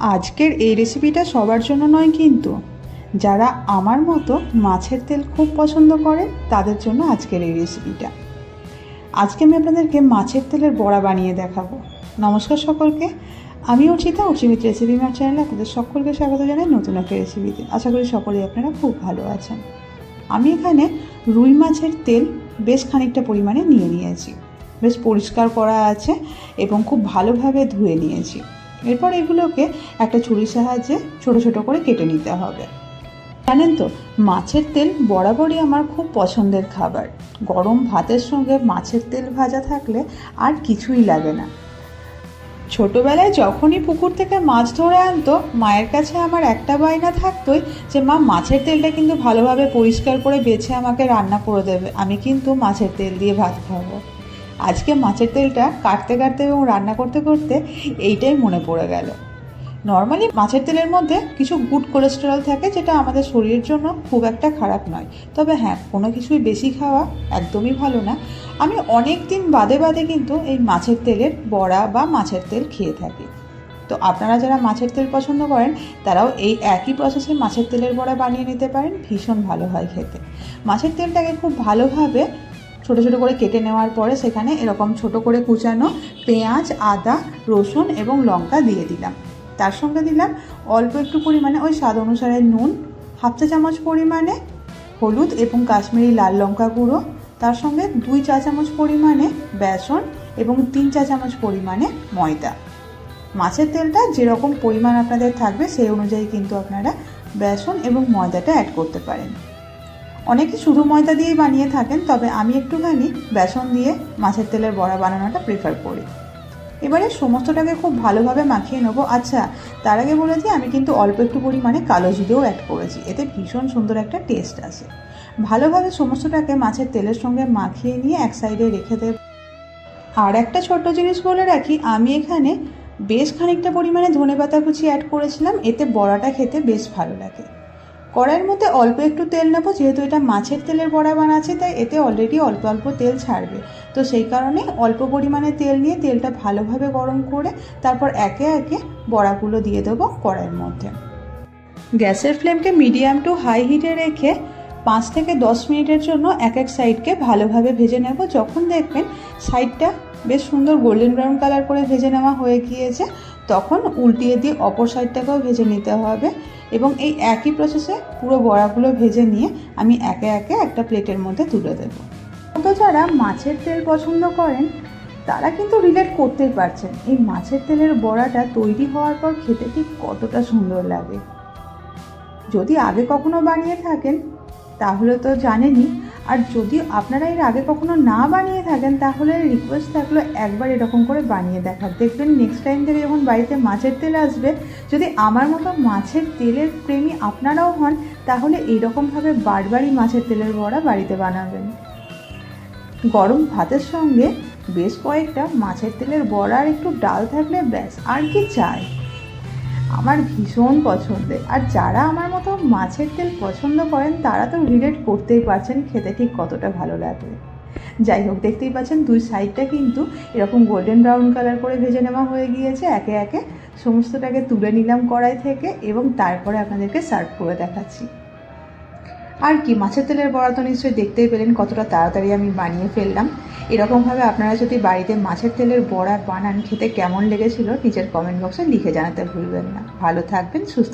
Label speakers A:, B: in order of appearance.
A: আজকের এই রেসিপিটা সবার জন্য নয়, কিন্তু যারা আমার মতো মাছের তেল খুব পছন্দ করেন তাদের জন্য আজকের এই রেসিপিটা। আজকে আমি আপনাদেরকে মাছের তেলের বড়া বানিয়ে দেখাবো। নমস্কার সকলকে, আমি অর্চিতা, অর্চিমিত রেসিপি মার চ্যানেলে আপনাদের সকলকে স্বাগত জানাই নতুন একটা রেসিপিতে। আশা করি সকলেই আপনারা খুব ভালো আছেন। আমি এখানে রুই মাছের তেল বেশ খানিকটা পরিমাণে নিয়ে নিয়েছি, বেশ পরিষ্কার করা আছে এবং খুব ভালোভাবে ধুয়ে নিয়েছি। এরপর এগুলোকে একটা ছুরির সাহায্যে ছোট ছোট করে কেটে নিতে হবে। জানেন তো, মাছের তেল বরাবরই আমার খুব পছন্দের খাবার। গরম ভাতের সঙ্গে মাছের তেল ভাজা থাকলে আর কিছুই লাগে না। ছোটবেলায় যখনই পুকুর থেকে মাছ ধরে আনতো, মায়ের কাছে আমার একটা বায়না থাকতোই যে মা মাছের তেলটা কিন্তু ভালোভাবে পরিষ্কার করে বেছে আমাকে রান্না করে দেবে, আমি কিন্তু মাছের তেল দিয়ে ভাত খাবো। আজকে মাছের তেলটা কাটতে কাটতে এবং রান্না করতে করতে এইটাই মনে পড়ে গেল। নর্মালি মাছের তেলের মধ্যে কিছু গুড কোলেস্টেরল থাকে, যেটা আমাদের শরীরের জন্য খুব একটা খারাপ নয়। তবে হ্যাঁ, কোনো কিছুই বেশি খাওয়া একদমই ভালো না। আমি অনেক দিন বাদে বাদে কিন্তু এই মাছের তেলের বড়া বা মাছের তেল খেয়ে থাকি। তো আপনারা যারা মাছের তেল পছন্দ করেন তারাও এই একই প্রসেসে মাছের তেলের বড়া বানিয়ে নিতে পারেন, ভীষণ ভালো হয় খেতে। মাছের তেলটাকে খুব ভালোভাবে ছোটো ছোটো করে কেটে নেওয়ার পরে সেখানে এরকম ছোটো করে কুচানো পেঁয়াজ, আদা, রসুন এবং লঙ্কা দিয়ে দিলাম। তার সঙ্গে দিলাম অল্প একটু পরিমাণে ওই স্বাদ অনুসারে নুন, হাফ চা চামচ পরিমাণে হলুদ এবং কাশ্মীরি লাল লঙ্কা গুঁড়ো, তার সঙ্গে 2 চা চামচ পরিমাণে বেসন এবং 3 চা চামচ পরিমাণে ময়দা। মাছের তেলটা যেরকম পরিমাণ আপনাদের থাকবে সেই অনুযায়ী কিন্তু আপনারা বেসন এবং ময়দাটা অ্যাড করতে পারেন। অনেকে শুধু ময়দা দিয়েই বানিয়ে থাকেন, তবে আমি একটুখানি বেসন দিয়ে মাছের তেলের বড়া বানানোটা প্রেফার করি। এবারে সমস্তটাকে খুব ভালোভাবে মাখিয়ে নেবো। আচ্ছা, তার আগে বলে দিই, আমি কিন্তু অল্প একটু পরিমাণে কালো জিরেও অ্যাড করেছি, এতে ভীষণ সুন্দর একটা টেস্ট আসে। ভালোভাবে সমস্তটাকে মাছের তেলের সঙ্গে মাখিয়ে নিয়ে এক সাইডে রেখে দেব। আর একটা ছোট্ট জিনিস বলে রাখি, আমি এখানে বেশ খানিকটা পরিমাণে ধনেপাতা কুচি অ্যাড করেছিলাম, এতে বড়াটা খেতে বেশ ভালো লাগে। কড়াইয়ের মধ্যে অল্প একটু তেল নেবো, যেহেতু এটা মাছের তেলের বড়া বানাচ্ছি তাই এতে অলরেডি অল্প অল্প তেল ছাড়বে। তো সেই কারণে অল্প পরিমাণে তেল নিয়ে তেলটা ভালোভাবে গরম করে তারপর একে একে বড়াগুলো দিয়ে দেবো কড়াইয়ের মধ্যে। গ্যাসের ফ্লেমকে মিডিয়াম টু হাই হিটে রেখে 5 থেকে 10 মিনিটের জন্য এক এক সাইডকে ভালোভাবে ভেজে নেব। যখন দেখবেন সাইডটা বেশ সুন্দর গোল্ডেন ব্রাউন কালার করে ভেজে নেওয়া হয়ে গিয়েছে, তখন উল্টিয়ে দিয়ে অপর সাইডটাকেও ভেজে নিতে হবে এবং এই একই প্রসেসে পুরো বড়াগুলো ভেজে নিয়ে আমি একে একে একটা প্লেটের মধ্যে তুলে দেবো। তো যারা মাছের তেল পছন্দ করেন তারা কিন্তু রিলেট করতেই পারছেন এই মাছের তেলের বড়াটা তৈরি হওয়ার পর খেতে ঠিক কতটা সুন্দর লাগে। যদি আগে কখনো বানিয়ে থাকেন তাহলে তো জানেনই, আর যদি আপনারা এর আগে কখনো না বানিয়ে থাকেন তাহলে রিকোয়েস্ট থাকলো একবার এরকম করে বানিয়ে দেখার। দেখবেন নেক্সট টাইম থেকে যখন বাড়িতে মাছের তেল আসবে, যদি আমার মতো মাছের তেলের প্রেমী আপনারাও হন তাহলে এইরকমভাবে বারবারই মাছের তেলের বড়া বাড়িতে বানাবেন। গরম ভাতের সঙ্গে বেশ কয়েকটা মাছের তেলের বড়া আর একটু ডাল থাকলে ব্যাস, আর কি চাই। আমার ভীষণ পছন্দের। আর যারা আমার মতো মাছের তেল পছন্দ করেন তারা তো রিলেট করতেই পারছেন খেতে ঠিক কতটা ভালো লাগে। যাই হোক, দেখতেই পাচ্ছেন দুই সাইডটা কিন্তু এরকম গোল্ডেন ব্রাউন কালার করে ভেজে নেওয়া হয়ে গিয়েছে। একে একে সমস্তটাকে তুলে নিলাম কড়াই থেকে এবং তারপরে আপনাদেরকে সার্ভ করে দেখাচ্ছি। আর কি, মাছের তেলের বড়া তো নিশ্চয়ই দেখতেই পেলেন কতটা তাড়াতাড়ি আমি বানিয়ে ফেললাম। এরকমভাবে আপনারা যদি বাড়িতে মাছের তেলের বড়া বানান, খেতে কেমন লেগেছিল নিজের কমেন্ট বক্সে লিখে জানাতে ভুলবেন না। ভালো থাকবেন, সুস্থ